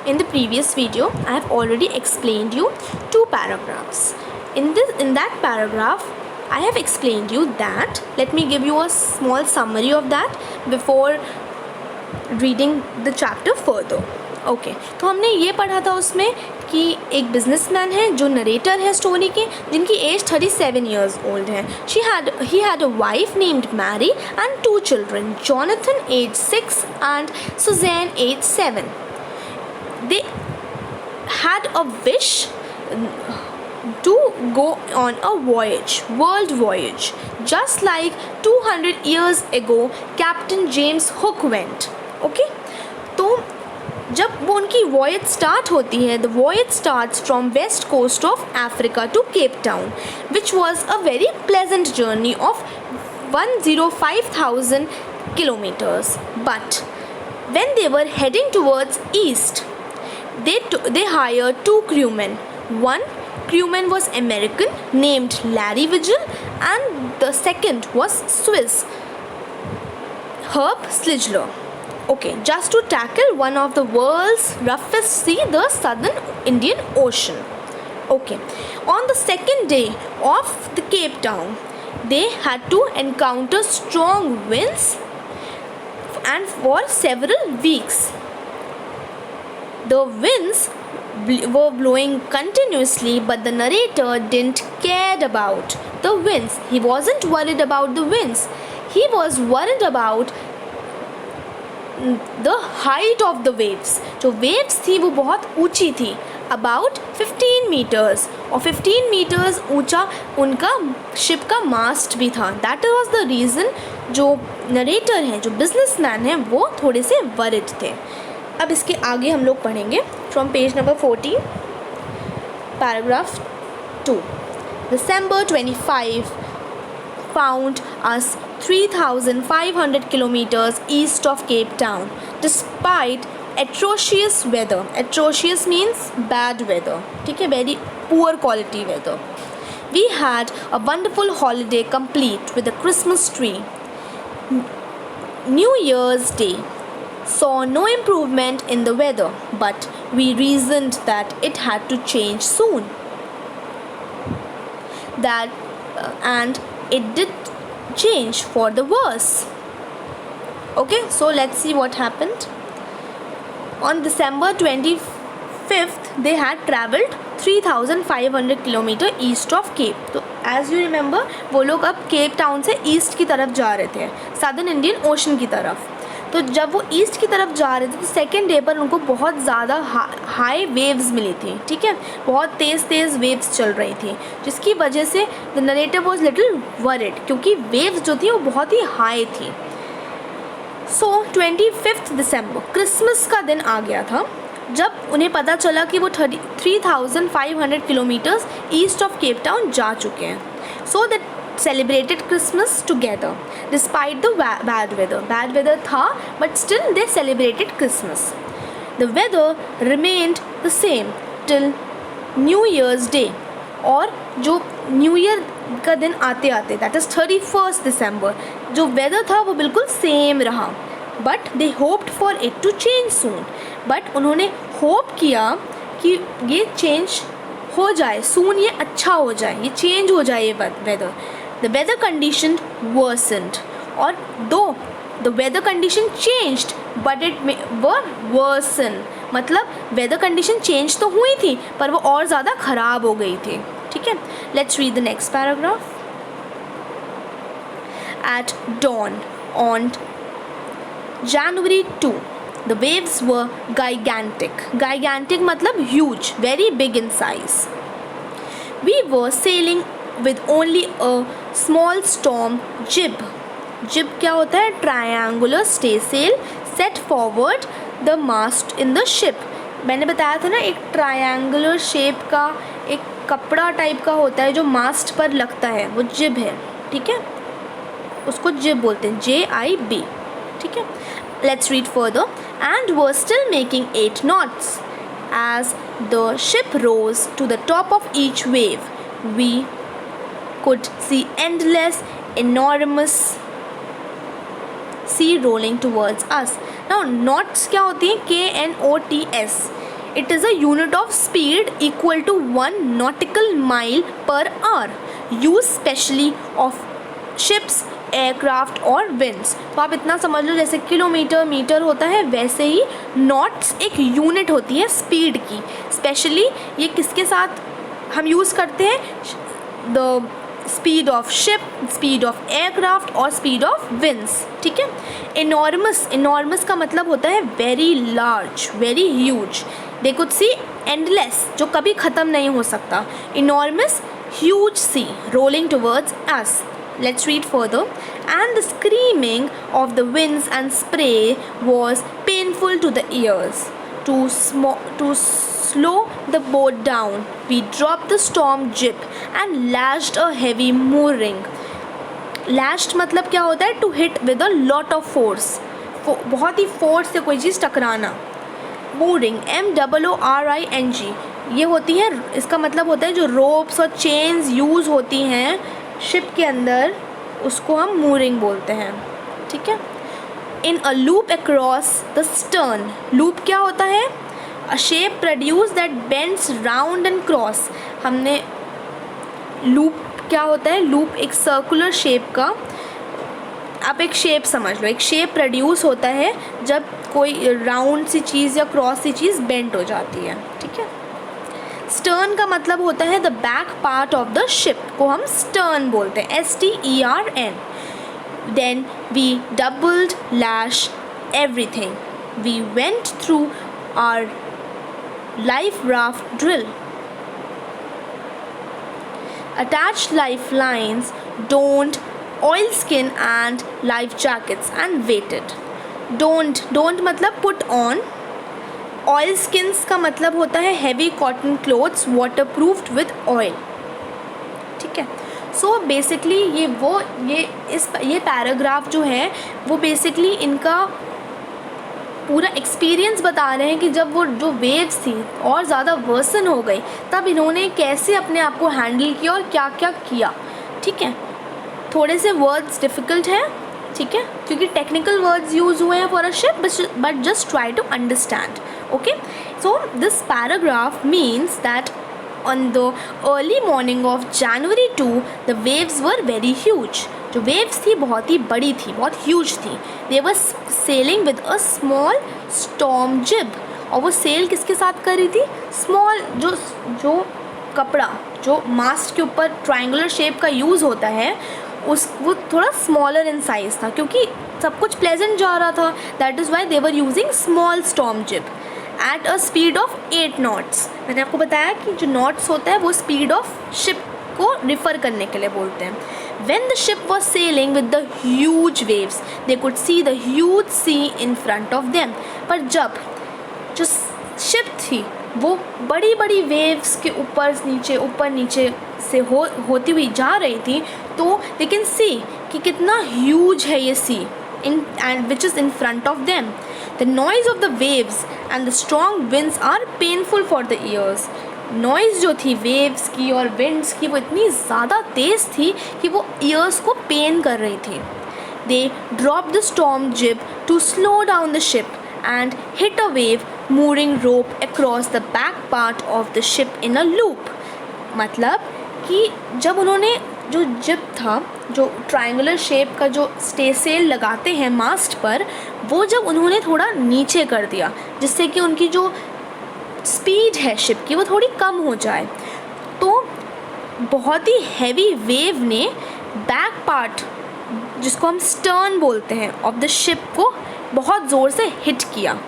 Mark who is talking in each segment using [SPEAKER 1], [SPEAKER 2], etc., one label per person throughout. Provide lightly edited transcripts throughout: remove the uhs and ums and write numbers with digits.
[SPEAKER 1] In the previous video, I have already explained you two paragraphs. In that paragraph, I have explained you that. Let me give you a small summary of that before reading the chapter further. Okay तो हमने ये पढ़ा था उसमें कि एक businessman है जो नरेटर है स्टोरी के, जिनकी एज 37 ईयर्स ओल्ड है. He had a wife named Mary and 2 children, Jonathan age 6 and Susan age 7. They had a wish to go on a voyage, world voyage, just like 200 years ago Captain James Hook went. Okay? तो जब वो उनकी voyage start होती है, the voyage starts from west coast of Africa to Cape Town, which was a very pleasant journey of 105,000 kilometers. But when they were heading towards east, they hired 2 crewmen. One crewman was American named Larry Vigil, and the second was Swiss Herb Sligler. Okay, just to tackle one of the world's roughest sea, the Southern Indian Ocean. Okay, on the second day of the Cape Town, they had to encounter strong winds and for several weeks. The winds were blowing continuously, but the narrator didn't care about the winds. He wasn't worried about the winds. He was worried about the height of the waves. जो waves थी वो बहुत ऊंची थी, about 15 meters, और 15 meters ऊंचा उनका ship का मास्ट भी था. That was the reason जो नरेटर हैं, जो बिजनेसमैन हैं, वो थोड़े से worried थे. अब इसके आगे हम लोग पढ़ेंगे from page number 14, paragraph 2. December 25 found us 3,500 kilometers east of Cape Town, despite atrocious weather. Atrocious means bad weather. ठीक है, very poor quality weather. We had a wonderful holiday complete with a Christmas tree. New Year's Day saw no improvement in the weather, but we reasoned that it had to change soon. And it did change for the worse. Okay, so let's see what happened. On December 25th, they had traveled 3,500 kilometer east of Cape. तो as you remember, वो लोग अब Cape Town से east की तरफ जा रहे थे, सदर्न इंडियन ओशन की तरफ. तो जब वो ईस्ट की तरफ जा रहे थे तो सेकेंड डे पर उनको बहुत ज़्यादा हाई वेव्स मिली थी. ठीक है, बहुत तेज़ वेव्स चल रही थी, जिसकी वजह से the narrator was little worried, क्योंकि वेव्स जो थी वो बहुत ही हाई थी. सो 25 दिसंबर, क्रिसमस का दिन आ गया था, जब उन्हें पता चला कि वो 3,500 kilometres east of Cape Town जा चुके हैं. So that celebrated Christmas together despite the bad weather. Bad weather था, but still they celebrated Christmas. The weather remained the same till New Year's Day. और जो न्यू ईयर का दिन आते आते, दैट इज़ 31 दिसंबर, जो वेदर था वो बिल्कुल सेम रहा. But they hoped for it to change soon. But उन्होंने होप किया कि ये चेंज हो जाए सून, ये अच्छा हो जाए, ये चेंज हो जाए ये weather. The weather condition worsened, or though the weather condition changed, but it were worsen. मतलब weather condition change तो हुई थी, पर वो और ज़्यादा ख़राब हो गई थी. ठीक है, let's read the next paragraph. At dawn on January 2, the waves were gigantic. Gigantic मतलब huge, very big in size. We were sailing with only a small storm jib. Jib क्या होता है? Triangular staysail set forward the mast in the ship. मैंने बताया था ना, एक triangular shape का एक कपड़ा टाइप का होता है जो मास्ट पर लगता है, वो जिब है. ठीक है, उसको जिब बोलते हैं, JIB. ठीक है, let's read further. And were still making 8 knots. As the ship rose to the top of each wave, we could see endless, enormous sea rolling towards us. Now knots क्या होती है? KNOTS. It is a unit of speed equal to 1 nautical mile per hour, used specially of ships, aircraft और winds. तो आप इतना समझ लो जैसे kilometre metre होता है, वैसे ही नॉट्स एक यूनिट होती है स्पीड की। स्पेशली ये किसके साथ हम यूज़ करते हैं? The speed of ship, speed of aircraft और स्पीड ऑफ विंड्स। ठीक है। इनॉर्मस, इनॉर्मस का मतलब होता है very large, very huge. They could see endless, जो कभी ख़त्म नहीं हो सकता। Enormous huge sea rolling towards us. Let's read further. And the screaming of the winds and spray was painful to the ears. To slow the boat down, we dropped the storm jib and lashed a heavy mooring. Lashed मतलब क्या होता है? To hit with a lot of force. बहुत ही force से कोई चीज़ टकराना। Mooring, MOORING, ये होती है, इसका मतलब होता है जो रोप्स और चेन्स यूज़ होती हैं शिप के अंदर, उसको हम मूरिंग बोलते हैं। ठीक है। In a loop across the stern, loop क्या होता है? A shape produce that bends round and cross. हमने लूप क्या होता है? लूप एक सर्कुलर शेप का, आप एक शेप समझ लो, एक शेप प्रोड्यूस होता है जब कोई राउंड सी चीज़ या क्रॉस सी चीज़ बेंड हो जाती है। ठीक है। स्टर्न का मतलब होता है the back part of the ship, को हम स्टर्न बोलते हैं, STERN। Then we doubled lash everything, we went through our life raft drill, attach life lines, don't oilskin and life jackets and waited. Don't मतलब put on. Oilskins का मतलब होता है heavy cotton clothes waterproofed with oil. ठीक है। So basically ये paragraph जो है वो बेसिकली इनका पूरा एक्सपीरियंस बता रहे हैं कि जब वो जो वेव्स थी और ज़्यादा वर्सन हो गई, तब इन्होंने कैसे अपने आप को हैंडल किया और क्या क्या किया। ठीक है। थोड़े से वर्ड्स डिफ़िकल्ट हैं, ठीक है, क्योंकि टेक्निकल वर्ड्स यूज़ हुए हैं for a ship, but just try to understand. Okay, so this paragraph means that on the early morning of January 2, the waves were very huge. जो waves थी बहुत ही बड़ी थी, बहुत huge थी। They were sailing with a small storm jib. और वो sail किसके साथ कर रही थी? Small, जो कपड़ा जो मास्ट के ऊपर ट्रायंगुलर शेप का यूज़ होता है, वो थोड़ा स्मॉलर इन साइज़ था, क्योंकि सब कुछ प्लेजेंट जा रहा था। That is why they were using small storm jib at a speed of 8 knots। मैंने आपको बताया कि जो नॉट्स होता है वो स्पीड ऑफ शिप को रिफ़र करने के लिए बोलते हैं। When the ship was sailing with the huge waves, they could see the huge sea in front of them। पर जब जो शिप थी वो बड़ी बड़ी वेव्स के ऊपर नीचे से होती हुई जा रही थी, तो they can see कि कितना ह्यूज है ये सी and which is in front of them। The noise of the waves and the strong winds are painful for the ears। Noise जो थी वेव्स की और विंड्स की वो इतनी ज़्यादा तेज़ थी कि वो ईयर्स को पेन कर रही थी। They dropped the storm jib to slow down the ship and hit a wave mooring rope across the back part of the ship in a loop। मतलब कि जब उन्होंने जो जिब था, जो ट्रायंगुलर शेप का जो स्टे सेल लगाते हैं मास्ट पर, वो जब उन्होंने थोड़ा नीचे कर दिया जिससे कि उनकी जो स्पीड है शिप की वो थोड़ी कम हो जाए, तो बहुत ही हैवी वेव ने बैक पार्ट, जिसको हम स्टर्न बोलते हैं, ऑफ द शिप को बहुत ज़ोर से हिट किया।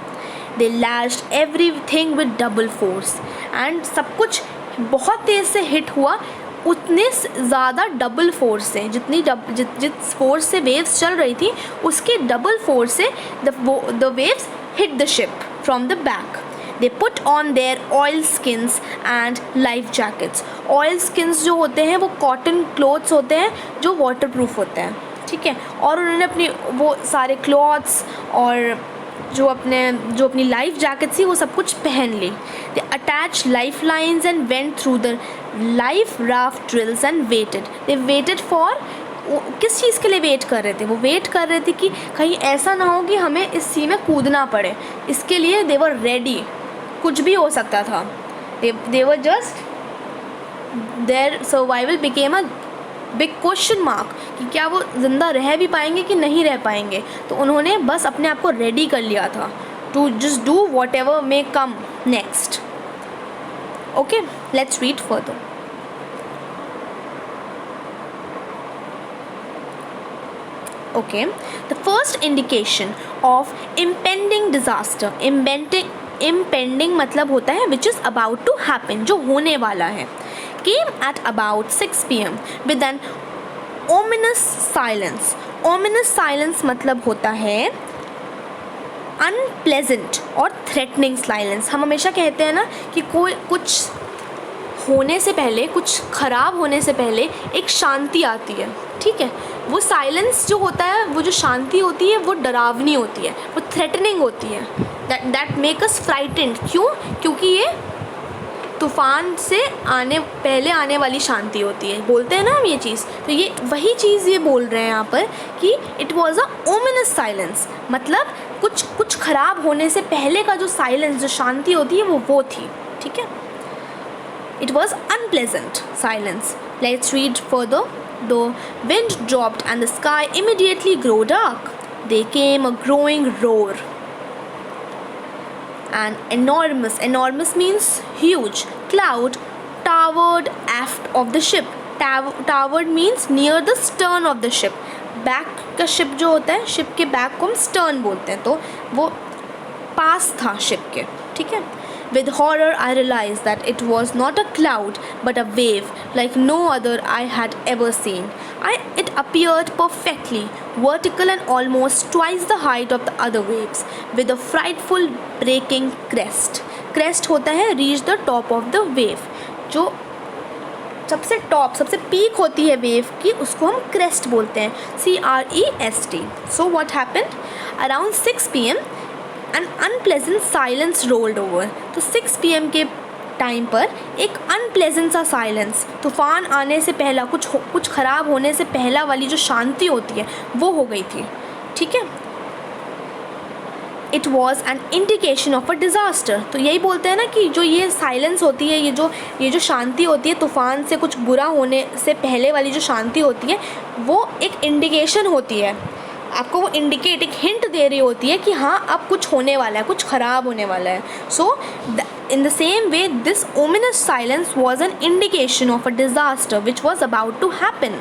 [SPEAKER 1] They lashed everything with double force and सब कुछ बहुत तेज़ से हिट हुआ, उतने ज़्यादा डबल फोर्स से, जिस फोर्स से वेव्स चल रही थी उसके डबल फोर्स से the waves hit the ship from the back. They put on their oil skins and life jackets. Oil skins जो होते हैं वो कॉटन क्लोथ्स होते हैं जो वाटर प्रूफ होते हैं, ठीक है, और उन्होंने अपनी वो सारे क्लॉथ्स और जो अपनी लाइफ जैकेट थी वो सब कुछ पहन ली। They attach life lines and went through the life raft drills and waited. They waited for, किस चीज़ के लिए वेट कर रहे थे? वो वेट कर रहे थे कि कहीं ऐसा ना हो कि हमें इस सी में कूदना पड़े, इसके लिए दे वर रेडी कुछ भी हो सकता था. They were just, their survival became a big question mark कि क्या वो ज़िंदा रह भी पाएंगे कि नहीं रह पाएंगे. तो उन्होंने बस अपने आप को रेडी कर लिया था to just do whatever may come next. Okay, let's read further. Okay, the first indication of impending disaster. Impending मतलब होता है which is about to happen, जो होने वाला है. Came at about 6 p.m. with an ominous silence. Ominous silence मतलब होता है unpleasant और threatening silence. हम हमेशा कहते हैं ना कि कोई कुछ होने से पहले, कुछ ख़राब होने से पहले एक शांति आती है. ठीक है, वो साइलेंस जो होता है, वो जो शांति होती है, वो डरावनी होती है, वो थ्रेटनिंग होती है. That make us frightened. क्यों? क्योंकि ये तूफ़ान से पहले आने वाली शांति होती है. बोलते हैं ना हम ये चीज़, तो ये वही चीज़ ये बोल रहे हैं यहाँ पर कि it was a ominous silence. मतलब कुछ ख़राब होने से पहले का जो साइलेंस, जो शांति होती है, वो थी. ठीक है, it was unpleasant silence. Let's read further. The wind dropped and the sky immediately grew dark. There came a growing roar. An enormous means huge, cloud towered aft of the ship. Towered means near the stern of the ship. Back का ship जो होता है, ship के back को हम stern बोलते हैं, तो वो पास था ship के. ठीक है. With horror I realized that it was not a cloud but a wave like no other I had ever seen. It appeared perfectly vertical and almost twice the height of the other waves with a frightful breaking crest. Crest होता है reach the top of the wave. जो सबसे top, सबसे peak होती है wave की, उसको हम क्रेस्ट बोलते हैं. CREST. So what happened? Around 6 p.m. An unpleasant silence rolled over. तो 6 p.m. के टाइम पर एक अनप्लेजेंट सा साइलेंस, तूफ़ान आने से पहला, कुछ ख़राब होने से पहला वाली जो शांति होती है, वो हो गई थी. ठीक है. It was an indication of a disaster. तो यही बोलते हैं ना कि जो ये साइलेंस होती है, ये जो शांति होती है, तूफ़ान से कुछ बुरा होने से पहले वाली जो शांति होती है, वो एक इंडिकेशन होती है. आपको वो इंडिकेट, एक हिंट दे रही होती है कि हाँ अब कुछ होने वाला है, कुछ ख़राब होने वाला है. सो in the same way this ominous silence was an indication of a disaster which was about to happen.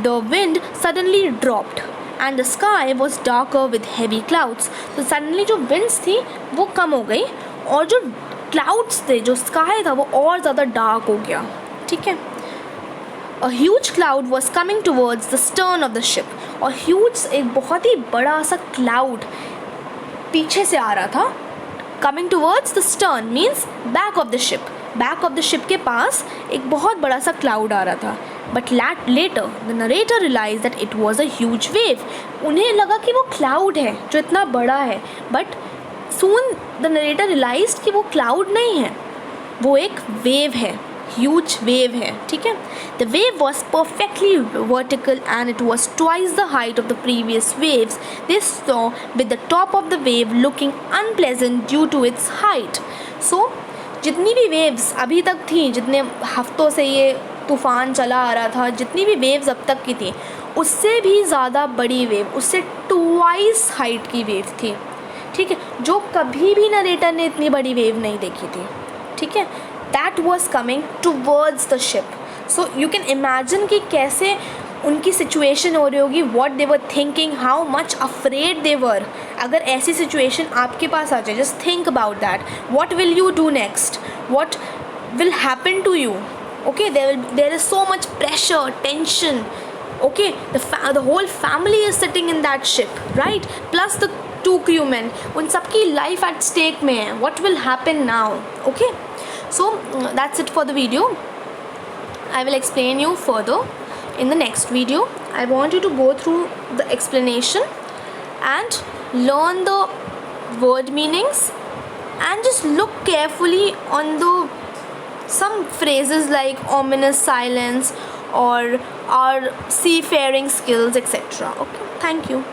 [SPEAKER 1] The wind suddenly dropped and the sky was darker with heavy clouds. तो suddenly जो winds थी वो कम हो गई और जो clouds थे, जो sky था, वो और ज़्यादा dark हो गया. ठीक है. A huge cloud was coming towards the stern of the ship. और huge, एक बहुत ही बड़ा सा cloud पीछे से आ रहा था. Coming towards the stern means back of the ship. Back of the ship के पास एक बहुत बड़ा सा cloud आ रहा था. But later the narrator realized that it was a huge wave. उन्हें लगा कि वो cloud है जो इतना बड़ा है. But soon the narrator realized कि वो cloud नहीं है, वो एक wave है, huge wave है. ठीक है. The wave was perfectly vertical and it was twice the height of the previous waves they saw, with the top of the wave looking unpleasant due to its height. So जितनी भी waves अभी तक थी, जितने हफ्तों से ये तूफ़ान चला आ रहा था, जितनी भी waves अब तक की थी, उससे भी ज़्यादा बड़ी wave, उससे twice height की wave थी. ठीक है, जो कभी भी नरेटर ने इतनी बड़ी wave नहीं देखी थी. ठीक है. That was coming towards the ship. So you can imagine कि कैसे उनकी सिचुएशन हो रही होगी, what they were thinking, how much afraid they were. अगर ऐसी सिचुएशन आपके पास आ जाए, just think about that. What will you do next? What will happen to you? Okay, there is so much pressure, tension. Okay, the whole family is sitting in that ship, right? Plus the 2 crewmen. उन सबकी life at stake में है. What will happen now? Okay. So that's it for the video. I will explain you further in the next video. I want you to go through the explanation and learn the word meanings and just look carefully on the some phrases like ominous silence or our seafaring skills, etc. Okay, thank you.